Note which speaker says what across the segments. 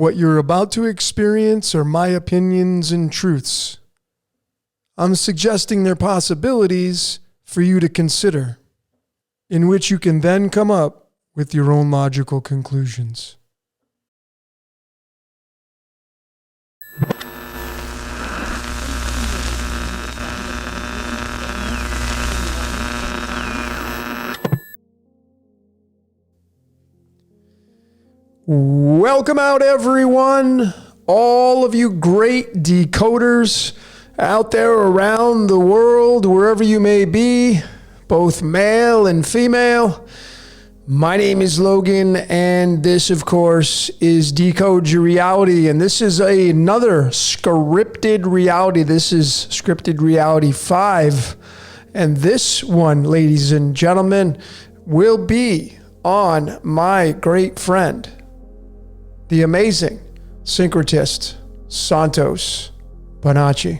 Speaker 1: What you're about to experience are my opinions and truths. I'm suggesting they're possibilities for you to consider, in which you can then come up with your own logical conclusions. Welcome out, everyone. All of you great decoders out there around the world, wherever you may be, both male and female. My name is Logan, and this, of course, is Decode Your Reality, and this is another scripted reality. This is Scripted Reality 5, and this one, ladies and gentlemen, will be on my great friend, the amazing syncretist, Santos Bonacci.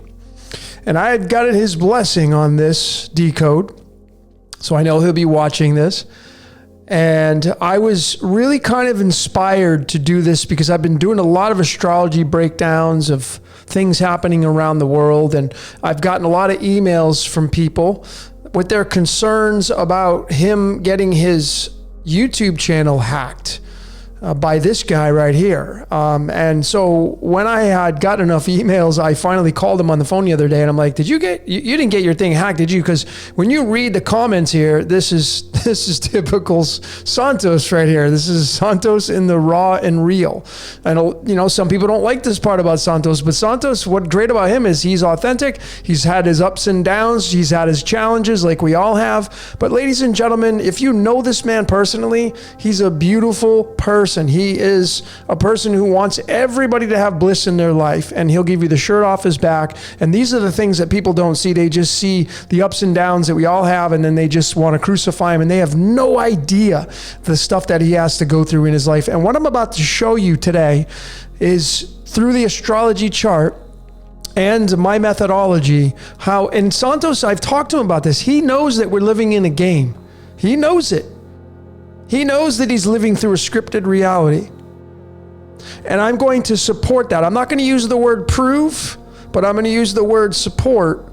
Speaker 1: And I had gotten his blessing on this decode, so I know he'll be watching this. And I was really kind of inspired to do this because I've been doing a lot of astrology breakdowns of things happening around the world. And I've gotten a lot of emails from people with their concerns about him getting his YouTube channel hacked by this guy right here. And so when I had gotten enough emails, I finally called him on the phone the other day and I'm like, you didn't get your thing hacked, did you? Because when you read the comments here, this is typical Santos right here. This is Santos in the raw and real. And you know, some people don't like this part about Santos, but Santos, what's great about him is he's authentic. He's had his ups and downs. He's had his challenges like we all have. But ladies and gentlemen, if you know this man personally, he's a beautiful person. He is a person who wants everybody to have bliss in their life, and he'll give you the shirt off his back. And these are the things that people don't see. They just see the ups and downs that we all have, and then they just want to crucify him, and they have no idea the stuff that he has to go through in his life. And what I'm about to show you today is through the astrology chart and my methodology, how, and Santos, I've talked to him about this. He knows that we're living in a game. He knows it. He knows that he's living through a scripted reality. And I'm going to support that. I'm not going to use the word prove, but I'm going to use the word support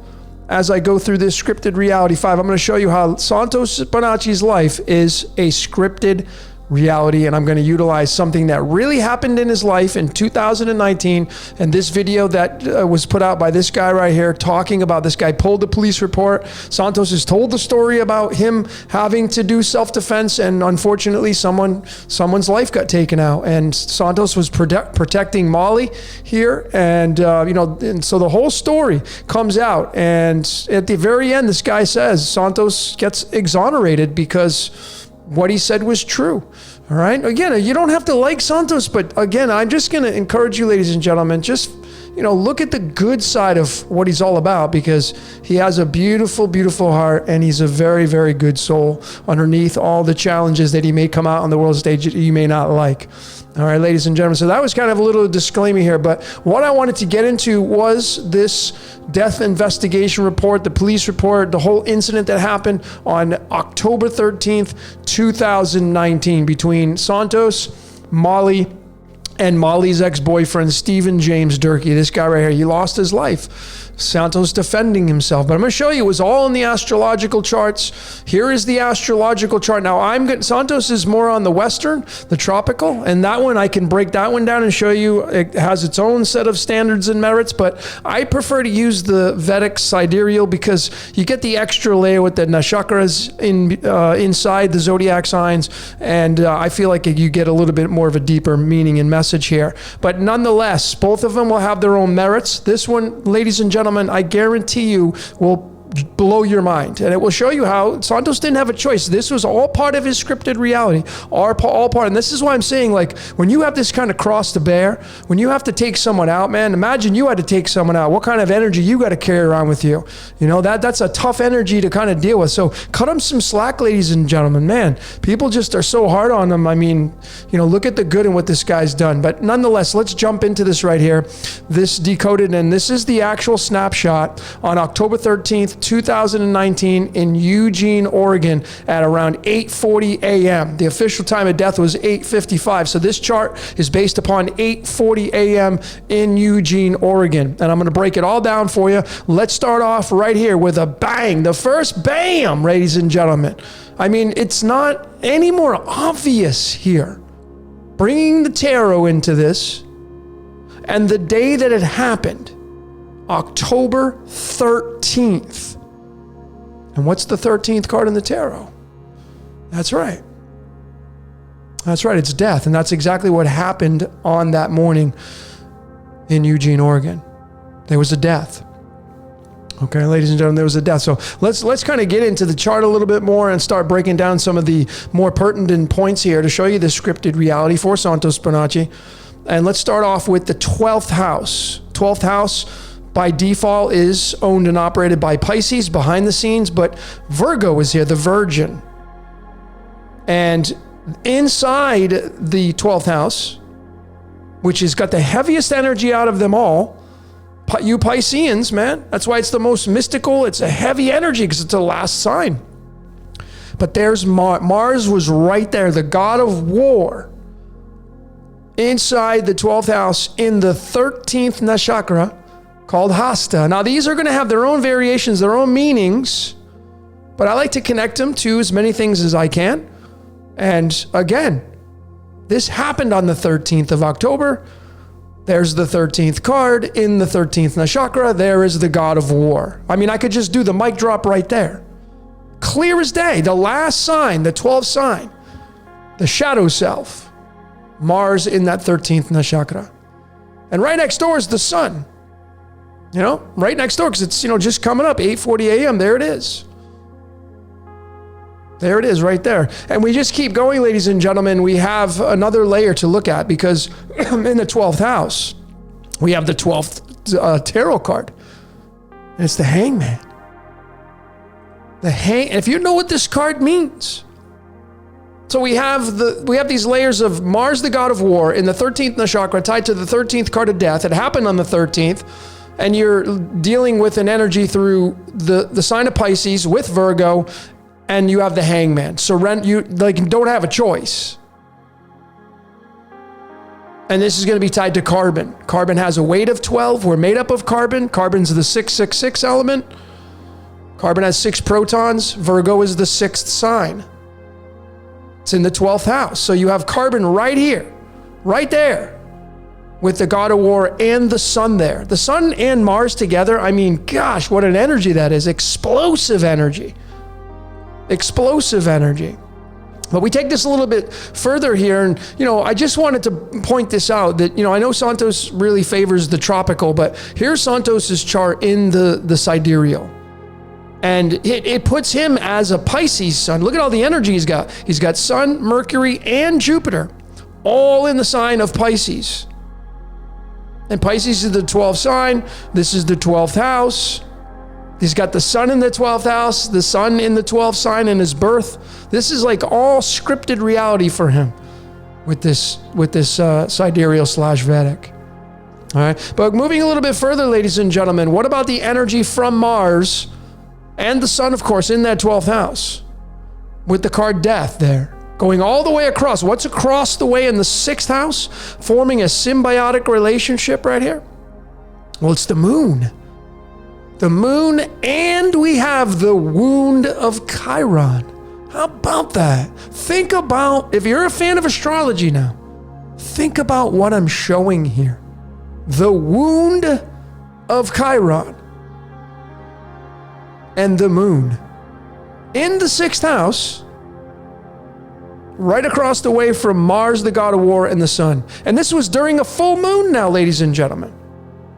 Speaker 1: as I go through this scripted reality 5. I'm going to show you how Santos Bonacci's life is a scripted reality, and I'm going to utilize something that really happened in his life in 2019. And this video that was put out by this guy right here, talking about this guy pulled the police report. Santos has told the story about him having to do self-defense, and unfortunately someone's life got taken out, and Santos was protecting Molly here, and and so the whole story comes out, and at the very end this guy says Santos gets exonerated because what he said was true. All right. Again, you don't have to like Santos, but again, I'm just going to encourage you, ladies and gentlemen, just, look at the good side of what he's all about, because he has a beautiful, beautiful heart, and he's a very, very good soul underneath all the challenges that he may come out on the world stage that you may not like. All right, ladies and gentlemen. So that was kind of a little disclaimer here, but what I wanted to get into was this death investigation report, the police report, the whole incident that happened on October 13th, 2019 between Santos, Molly, and Molly's ex-boyfriend, Stephen James Durkee. This guy right here, he lost his life. Santos defending himself. But I'm going to show you, it was all in the astrological charts. Here is the astrological chart. Now, Santos is more on the Western, the tropical, and that one, I can break that one down and show you. It has its own set of standards and merits, but I prefer to use the Vedic sidereal because you get the extra layer with the nakshatras inside the zodiac signs, and I feel like you get a little bit more of a deeper meaning and message here. But nonetheless, both of them will have their own merits. This one, ladies and gentlemen, I guarantee you will blow your mind, and it will show you how Santos didn't have a choice. This was all part of his scripted reality, all part. And this is why I'm saying, like, when you have this kind of cross to bear, when you have to take someone out, man, imagine you had to take someone out. What kind of energy you got to carry around with you? That's a tough energy to kind of deal with. So cut them some slack, ladies and gentlemen. Man, people just are so hard on them. I mean, look at the good in what this guy's done. But nonetheless, let's jump into this right here. This decoded, and this is the actual snapshot on October 13th, 13th, 2019 in Eugene, Oregon at around 8:40 a.m. The official time of death was 8:55. So this chart is based upon 8:40 a.m. in Eugene, Oregon. And I'm going to break it all down for you. Let's start off right here with a bang. The first bam, ladies and gentlemen. I mean, it's not any more obvious here. Bringing the tarot into this, and the day that it happened, October 13th. And what's the 13th card in the tarot? That's right. That's right, it's death. And that's exactly what happened on that morning in Eugene, Oregon. There was a death. Okay, ladies and gentlemen, there was a death. So let's kind of get into the chart a little bit more and start breaking down some of the more pertinent points here to show you the scripted reality for Santos Bonacci. And let's start off with the 12th house. 12th house by default is owned and operated by Pisces behind the scenes, but Virgo is here, the Virgin. And inside the 12th house, which has got the heaviest energy out of them all, you Pisceans, man, that's why it's the most mystical. It's a heavy energy because it's the last sign. But there's Mars was right there, the god of war, inside the 12th house in the 13th nakshatra called Hasta. Now, these are going to have their own variations, their own meanings, but I like to connect them to as many things as I can. And again, this happened on the 13th of October. There's the 13th card in the 13th nakshatra. There is the god of war. I mean, I could just do the mic drop right there. Clear as day. The last sign, the 12th sign, the shadow self, Mars in that 13th nakshatra. And right next door is the sun. You know, right next door, because it's, you know, just coming up, 8:40 a.m. There it is. There it is right there. And we just keep going, ladies and gentlemen. We have another layer to look at because in the 12th house, we have the 12th tarot card. And it's the Hangman. If you know what this card means. So we have these layers of Mars, the god of war, in the 13th nakshatra tied to the 13th card of death. It happened on the 13th. And you're dealing with an energy through the sign of Pisces with Virgo. And you have the Hangman. You don't have a choice. And this is going to be tied to carbon. Carbon has a weight of 12. We're made up of carbon. Carbon's the 666 element. Carbon has 6 protons. Virgo is the 6th sign. It's in the 12th house. So you have carbon right here, right there, with the god of war and the sun there. The sun and Mars together, I mean, gosh, what an energy that is. Explosive energy. Explosive energy. But we take this a little bit further here, and I just wanted to point this out that I know Santos really favors the tropical, but here's Santos's chart in the sidereal, and it puts him as a Pisces sun. Look at all the energy he's got. He's got Sun, Mercury, and Jupiter, all in the sign of Pisces. And Pisces is the 12th sign. This is the 12th house. He's got the sun in the 12th house, the sun in the 12th sign in his birth. This is like all scripted reality for him with this sidereal / Vedic. All right. But moving a little bit further, ladies and gentlemen, what about the energy from Mars and the sun, of course, in that 12th house with the card death there? Going all the way across. What's across the way in the 6th house? Forming a symbiotic relationship right here? Well, it's the moon. The moon, and we have the wound of Chiron. How about that? Think about, if you're a fan of astrology now, think about what I'm showing here. The wound of Chiron and the moon in the 6th house, right across the way from Mars, the god of war, and the sun. And this was during a full moon now, ladies and gentlemen.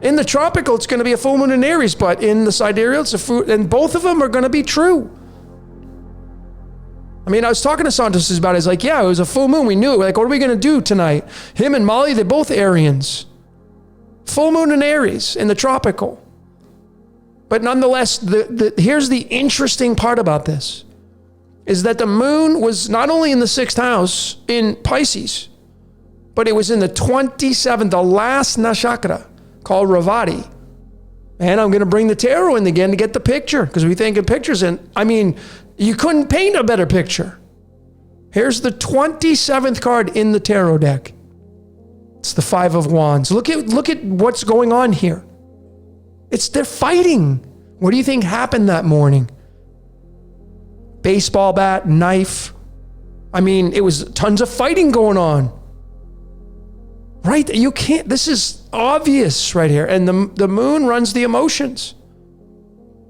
Speaker 1: In the tropical, it's going to be a full moon in Aries, but in the sidereal, and both of them are going to be true. I mean, I was talking to Santos about it. He's like, yeah, it was a full moon. We knew it. Like, what are we going to do tonight? Him and Molly, they're both Arians. Full moon in Aries in the tropical. But nonetheless, here's the interesting part about this, is that the moon was not only in the 6th house in Pisces, but it was in the 27th, the last nakshatra, called Ravati. And I'm going to bring the tarot in again to get the picture, because we think of pictures. And I mean, you couldn't paint a better picture. Here's the 27th card in the tarot deck. It's the Five of Wands. Look at what's going on here. They're fighting. What do you think happened that morning? Baseball bat, knife. I mean, it was tons of fighting going on. Right? You can't, this is obvious right here. And the moon runs the emotions.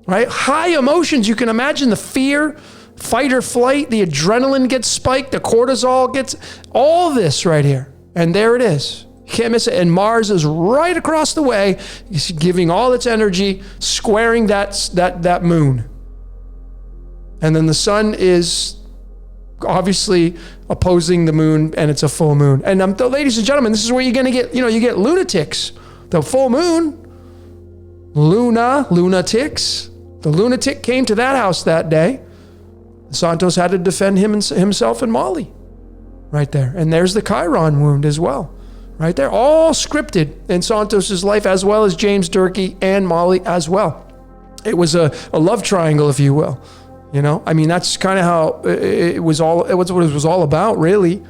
Speaker 1: Right? High emotions. You can imagine the fear, fight or flight, the adrenaline gets spiked, the cortisol gets, all this right here. And there it is. You can't miss it. And Mars is right across the way, giving all its energy, squaring that moon. And then the sun is obviously opposing the moon, and it's a full moon. And ladies and gentlemen, this is where you're going to get, you get lunatics. The full moon, lunatics. The lunatic came to that house that day. Santos had to defend himself and Molly right there. And there's the Chiron wound as well. Right there, all scripted in Santos's life, as well as James Durkee and Molly as well. It was a love triangle, if you will. I mean, that's kind of how it was all. It was what it was all about, really.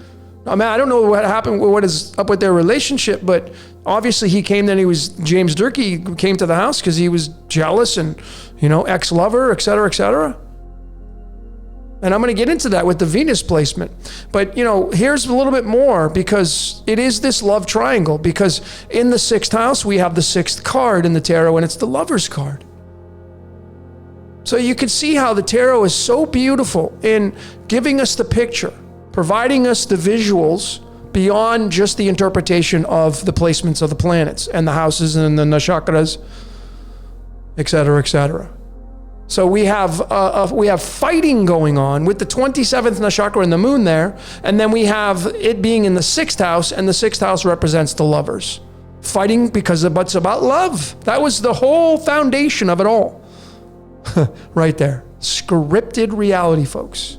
Speaker 1: I mean, I don't know what happened, what is up with their relationship, but obviously James Durkee came to the house because he was jealous and, ex-lover, et cetera, et cetera. And I'm going to get into that with the Venus placement. But, here's a little bit more, because it is this love triangle. Because in the 6th house, we have the 6th card in the tarot, and it's the Lover's card. So you can see how the tarot is so beautiful in giving us the picture, providing us the visuals beyond just the interpretation of the placements of the planets and the houses and the nakshatras, et cetera, et cetera. So we have fighting going on with the 27th nakshatra and the moon there, and then we have it being in the 6th house, and the 6th house represents the lovers. Fighting because it's about love. That was the whole foundation of it all. Right there. Scripted reality, folks.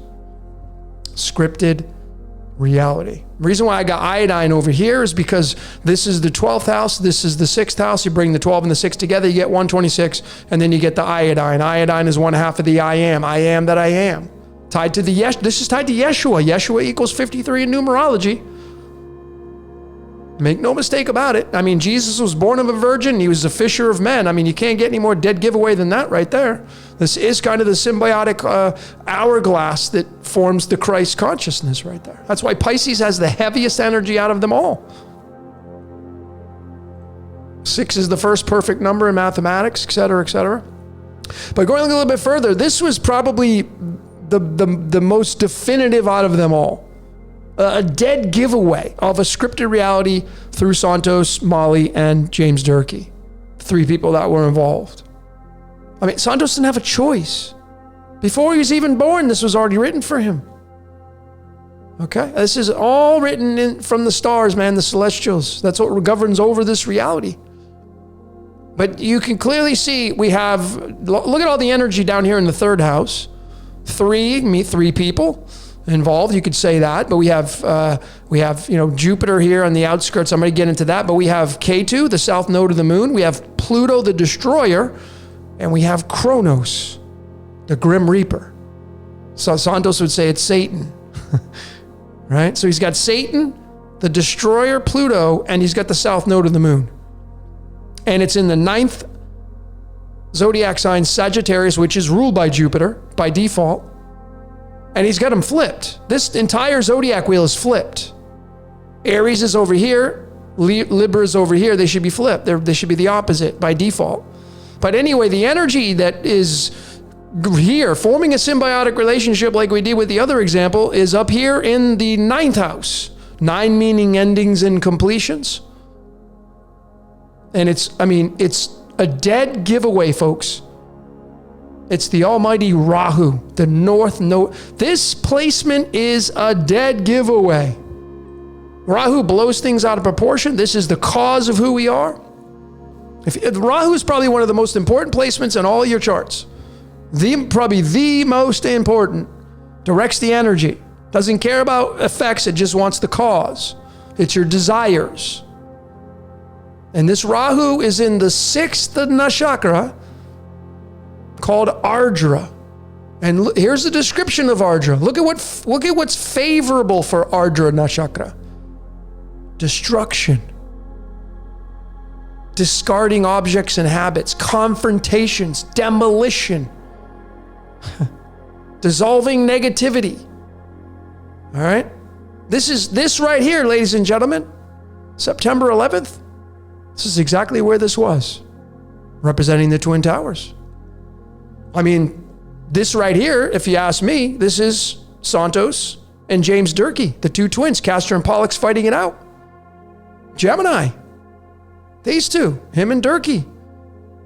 Speaker 1: Scripted reality. The reason why I got iodine over here is because this is the 12th house, this is the 6th house. You bring the 12 and the 6 together, you get 126, and then you get the iodine. Iodine is one half of the I am that I am. Tied to this is tied to Yeshua. Yeshua equals 53 in numerology. Make no mistake about it. I mean, Jesus was born of a virgin. He was a fisher of men. I mean, you can't get any more dead giveaway than that right there. This is kind of the symbiotic hourglass that forms the Christ consciousness right there. That's why Pisces has the heaviest energy out of them all. 6 is the first perfect number in mathematics, et cetera, et cetera. But going a little bit further, this was probably the most definitive out of them all. A dead giveaway of a scripted reality through Santos, Molly, and James Durkee. 3 people that were involved. I mean, Santos didn't have a choice. Before he was even born, this was already written for him. Okay? This is all written in from the stars, man, the celestials. That's what governs over this reality. But you can clearly see we have, look at all the energy down here in the 3rd house. 3 people involved, you could say that, but we have Jupiter here on the outskirts. I'm going to get into that, but we have Ketu, the south node of the moon. We have Pluto, the destroyer, and we have Kronos, the grim reaper. So Santos would say it's Satan, right? So he's got Satan, the destroyer, Pluto, and he's got the south node of the moon. And it's in the 9th zodiac sign, Sagittarius, which is ruled by Jupiter by default. And he's got them flipped. This entire zodiac wheel is flipped. Aries is over here. Libra is over here. They should be flipped. They should be the opposite by default. But anyway, the energy that is here, forming a symbiotic relationship like we did with the other example, is up here in the 9th house. 9 meaning endings and completions. And it's a dead giveaway, folks. It's the almighty Rahu, the north node. This placement is a dead giveaway. Rahu blows things out of proportion. This is the cause of who we are. If Rahu is probably one of the most important placements in all your charts. Probably the most important. Directs the energy. Doesn't care about effects. It just wants the cause. It's your desires. And this Rahu is in the 6th nakshatra called Ardra. And here's the description of Ardra. Look at what's favorable for Ardra nakshatra. Destruction. Discarding objects and habits, confrontations, demolition, dissolving negativity. All right? This right here, ladies and gentlemen, September 11th, this is exactly where this was, representing the Twin Towers. I mean, this right here, if you ask me, this is Santos and James Durkee, the two twins, Castor and Pollux fighting it out. Gemini. These two, him and Durkee.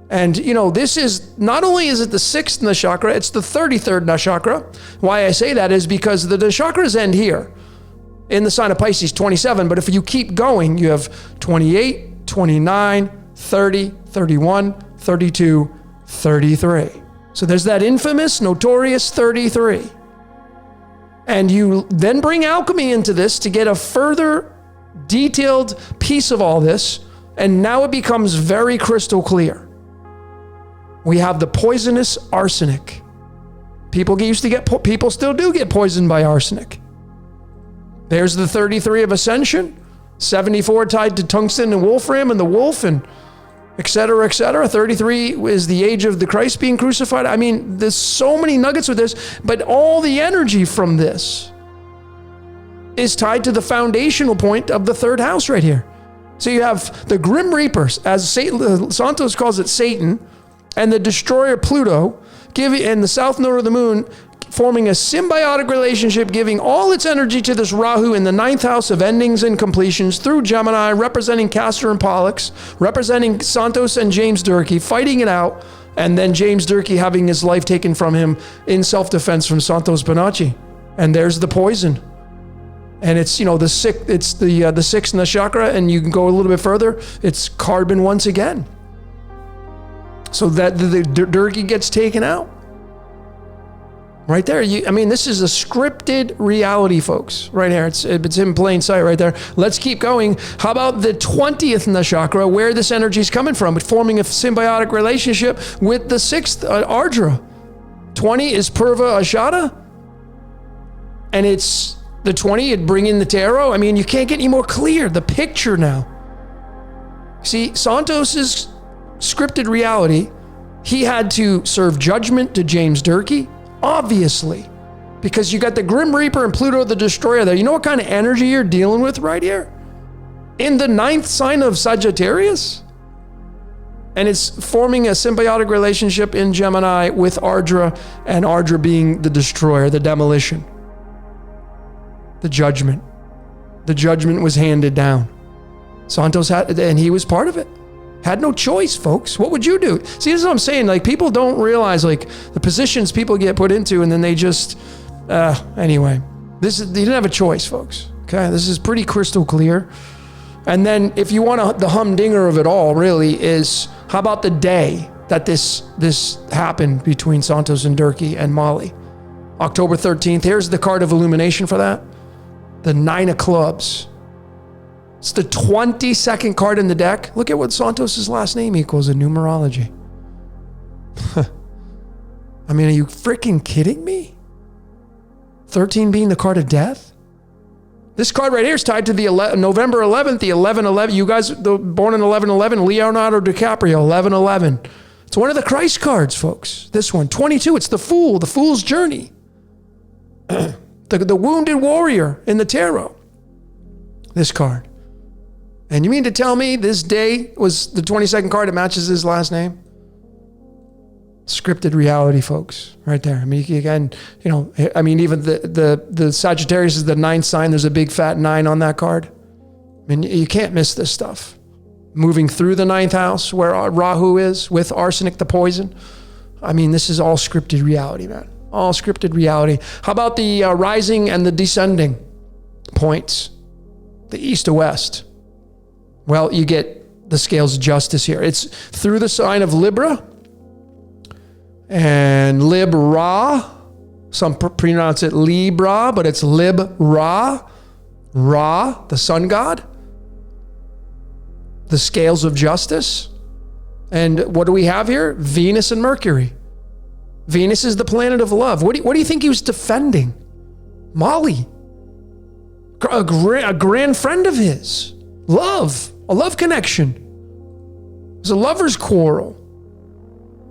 Speaker 1: And, this is, not only is it the 6th nakshatra, it's the 33rd nakshatra. Why I say that is because the nakshatras end here in the sign of Pisces, 27. But if you keep going, you have 28, 29, 30, 31, 32, 33. So there's that infamous, notorious 33. And you then bring alchemy into this to get a further detailed piece of all this. And now it becomes very crystal clear. We have the poisonous arsenic. People still do get poisoned by arsenic. There's the 33 of ascension, 74 tied to tungsten and wolfram and the wolf, and et cetera, et cetera. 33 is the age of the Christ being crucified. I mean, there's so many nuggets with this, but all the energy from this is tied to the foundational point of the third house right here. So you have the Grim Reapers, as Santos calls it, Satan, and the destroyer Pluto, and the south node of the moon, forming a symbiotic relationship, giving all its energy to this Rahu in the 9th house of endings and completions through Gemini, representing Castor and Pollux, representing Santos and James Durkee, fighting it out, and then James Durkee having his life taken from him in self-defense from Santos Bonacci. And there's the poison. And it's, the 6th nakshatra, and you can go a little bit further, it's carbon once again. So that the Durkee gets taken out. Right there. This is a scripted reality, folks. Right here. It's in plain sight right there. Let's keep going. How about the 20th nakshatra, where this energy is coming from? It's forming a symbiotic relationship with the 6th Ardra. 20 is Purva Ashada. And it's the 20, it'd bring in the tarot. You can't get any more clear. The picture now. See, Santos's scripted reality, he had to serve judgment to James Durkee. Obviously, because you got the Grim Reaper and Pluto the Destroyer there. You know what kind of energy you're dealing with right here? In the 9th sign of Sagittarius? And it's forming a symbiotic relationship in Gemini with Ardra, and Ardra being the destroyer, the demolition. The judgment. The judgment was handed down. Santos had, and he was part of it. Had no choice, folks. What would you do? See, this is what I'm saying. People don't realize, the positions people get put into, and then they just, anyway. They didn't have a choice, folks. Okay, this is pretty crystal clear. And then, if you want the humdinger of it all, really, is how about the day that this happened between Santos and Durkee and Molly? October 13th. Here's the card of illumination for that. The 9 of clubs. It's the 22nd card in the deck. Look at what Santos's last name equals in numerology. Are you freaking kidding me? 13 being the card of death? This card right here is tied to the November 11th, the 11/11. You guys born in 11/11, Leonardo DiCaprio, 11/11. It's one of the Christ cards, folks. This one, 22. It's the Fool, the Fool's Journey. the Wounded Warrior in the tarot. This card. And you mean to tell me this day was the 22nd card that matches his last name? Scripted reality, folks, right there. Again, even the Sagittarius is the 9th sign. There's a big fat 9 on that card. You can't miss this stuff. Moving through the 9th house where Rahu is with arsenic, the poison. This is all scripted reality, man. All scripted reality. How about the rising and the descending points? The east to west. Well, you get the scales of justice here. It's through the sign of Libra and Lib-Ra. Some pronounce it Libra, but it's Lib-Ra. Ra, the sun god. the scales of justice. And what do we have here? Venus and Mercury. Venus is the planet of love. What do you think he was defending? Molly, a grand friend of his. Love, a love connection. It was a lover's quarrel.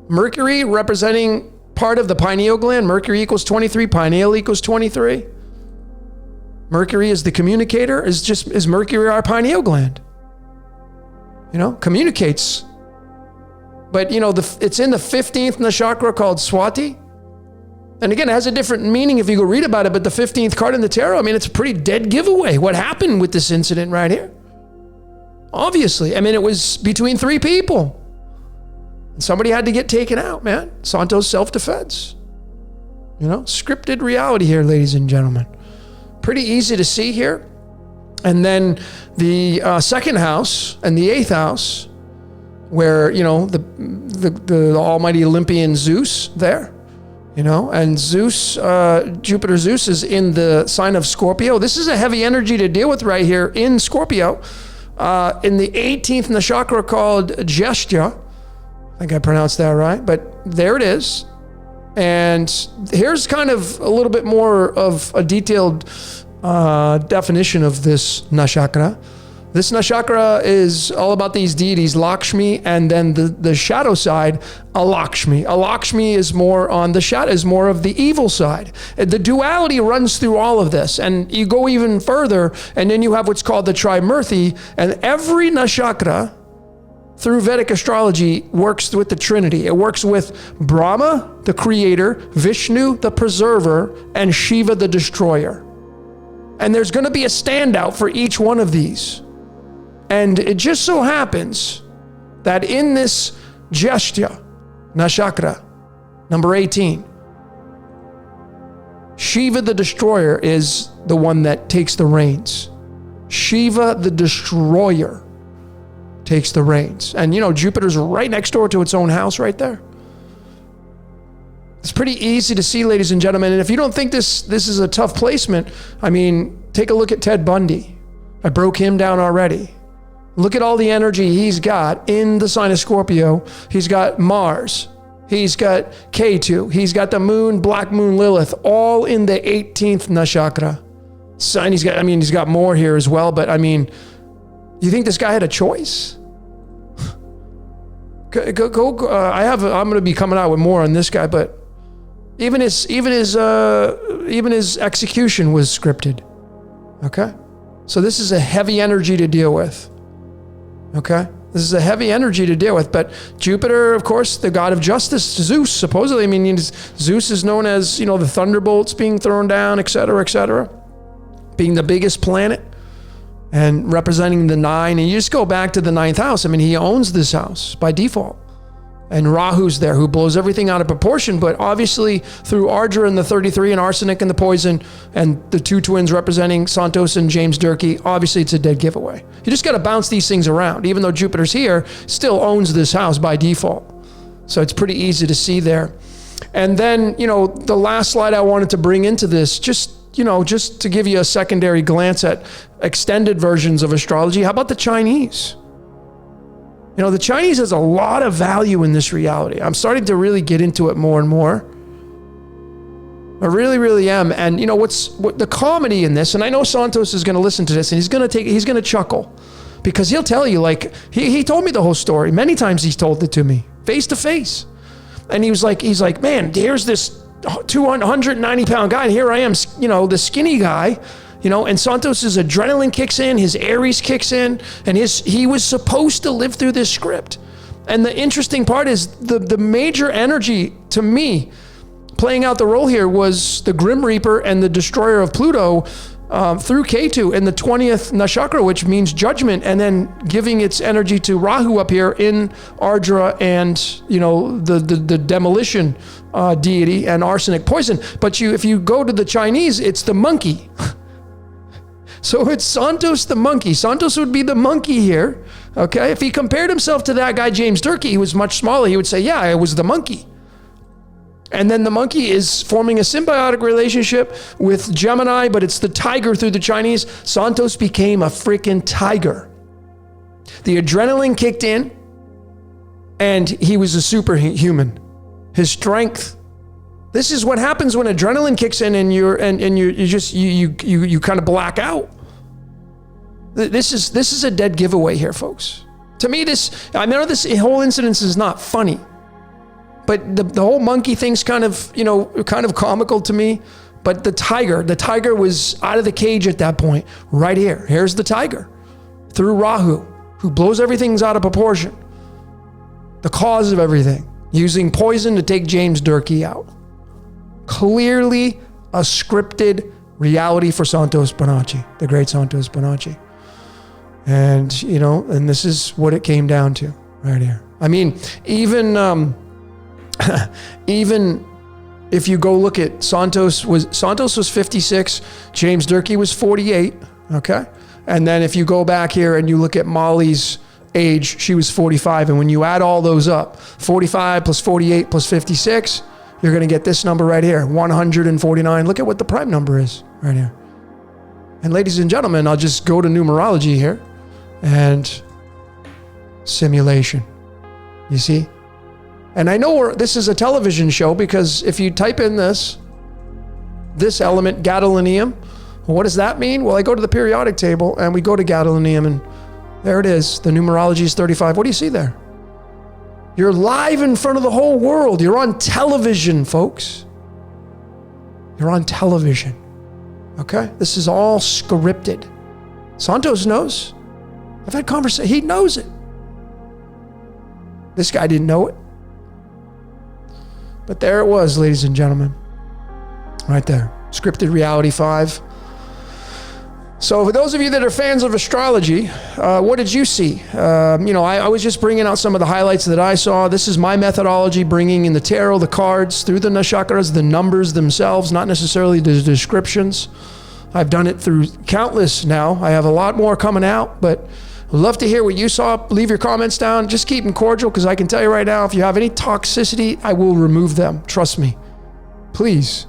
Speaker 1: Mercury representing part of the pineal gland. Mercury equals 23, pineal equals 23. Mercury is the communicator. Is Mercury our pineal gland? Communicates. But it's in the 15th nakshatra called Swati. And again, it has a different meaning if you go read about it, but the 15th card in the tarot, it's a pretty dead giveaway. What happened with this incident right here? Obviously, it was between three people. And somebody had to get taken out, man. Santos self-defense. Scripted reality here, ladies and gentlemen. Pretty easy to see here. And then the second house and the 8th house, where, the almighty Olympian Zeus there, and Zeus, Jupiter Zeus is in the sign of Scorpio. This is a heavy energy to deal with right here in Scorpio. In the 18th nakshatra called Jeshta. I think I pronounced that right, but there it is. And here's kind of a little bit more of a detailed definition of this nakshatra. This nakshatra is all about these deities, Lakshmi, and then the shadow side, Alakshmi. Alakshmi is more on the shadow, is more of the evil side. The duality runs through all of this, and you go even further, and then you have what's called the Trimurti, and every nakshatra through Vedic astrology works with the Trinity. It works with Brahma, the creator, Vishnu, the preserver, and Shiva, the destroyer. And there's going to be a standout for each one of these. And it just so happens that in this Jeshta nakshatra, number 18, Shiva the destroyer is the one that takes the reins. Shiva the destroyer takes the reins. And Jupiter's right next door to its own house right there. It's pretty easy to see, ladies and gentlemen. And if you don't think this is a tough placement, take a look at Ted Bundy. I broke him down already. Look at all the energy he's got in the sign of Scorpio. He's got Mars. He's got Ketu. He's got the moon, black moon Lilith, all in the 18th nakshatra. So, and he's got more here as well. But you think this guy had a choice? I'm going to be coming out with more on this guy, but even his execution was scripted. Okay, so this is a heavy energy to deal with. Okay, this is a heavy energy to deal with. But Jupiter, of course, the god of justice, Zeus, supposedly. Zeus is known as the thunderbolts being thrown down, etc., being the biggest planet and representing the 9. And you just go back to the 9th house. He owns this house by default. And Rahu's there, who blows everything out of proportion. But obviously, through Ardra and the 33 and arsenic and the poison and the two twins representing Santos and James Durkee, obviously it's a dead giveaway. You just got to bounce these things around. Even though Jupiter's here, still owns this house by default. So it's pretty easy to see there. And then, the last slide I wanted to bring into this, just to give you a secondary glance at extended versions of astrology. How about the Chinese? The Chinese has a lot of value in this reality. I'm starting to really get into it more and more. I really, really am. And what the comedy in this, and I know Santos is going to listen to this and he's going to chuckle, because he'll tell you, he told me the whole story. Many times he's told it to me face to face. And he's like, man, here's this 290 pound guy. And here I am, the skinny guy. And Santos's adrenaline kicks in, his Aries kicks in, and he was supposed to live through this script. And the interesting part is the major energy to me playing out the role here was the Grim Reaper and the Destroyer of Pluto through Ketu in the 20th nakshatra, which means judgment, and then giving its energy to Rahu up here in Ardra and the demolition deity and arsenic poison. But if you go to the Chinese, it's the monkey. So it's Santos the monkey. Santos would be the monkey here, okay? If he compared himself to that guy, James Durkee, he was much smaller, he would say, yeah, I was the monkey. And then the monkey is forming a symbiotic relationship with Gemini, but it's the tiger through the Chinese. Santos became a freaking tiger. The adrenaline kicked in, and he was a superhuman. His strength. This is what happens when adrenaline kicks in, and you kind of black out. This is a dead giveaway here, folks. To me, I know this whole incident is not funny, but the whole monkey thing's kind of comical to me. But the tiger was out of the cage at that point. Right here. Here's the tiger through Rahu, who blows everything out of proportion. The cause of everything, using poison to take James Durkee out. Clearly a scripted reality for Santos Bonacci, the great Santos Bonacci. And, and this is what it came down to right here. I mean, even if you go look at Santos was 56, James Durkee was 48, okay? And then if you go back here and you look at Molly's age, she was 45. And when you add all those up, 45 plus 48 plus 56, you're going to get this number right here, 149. Look at what the prime number is right here. And ladies and gentlemen, I'll just go to numerology here and simulation. You see? And I know this is a television show because if you type in this element, gadolinium, well, what does that mean? Well, I go to the periodic table and we go to gadolinium, and there it is. The numerology is 35. What do you see there? You're live in front of the whole world. You're on television, folks. You're on television. Okay? This is all scripted. Santos knows. I've had conversation. He knows it. This guy didn't know it. But there it was, ladies and gentlemen. Right there. Scripted reality 5. So for those of you that are fans of astrology, what did you see? I was just bringing out some of the highlights that I saw. This is my methodology, bringing in the tarot, the cards, through the nakshatras, the numbers themselves, not necessarily the descriptions. I've done it through countless now. I have a lot more coming out, but I'd love to hear what you saw. Leave your comments down. Just keep them cordial, because I can tell you right now, if you have any toxicity, I will remove them. Trust me. Please.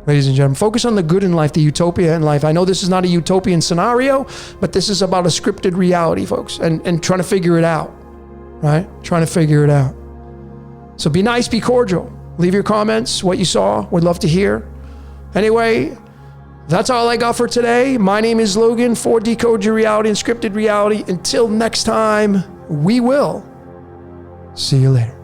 Speaker 1: Ladies and gentlemen, focus on the good in life, the utopia in life. I know this is not a utopian scenario, but this is about a scripted reality, folks, and trying to figure it out, right? Trying to figure it out. So be nice, be cordial. Leave your comments, what you saw. Would love to hear. Anyway, that's all I got for today. My name is Logan for Decode Your Reality and Scripted Reality. Until next time, we will see you later.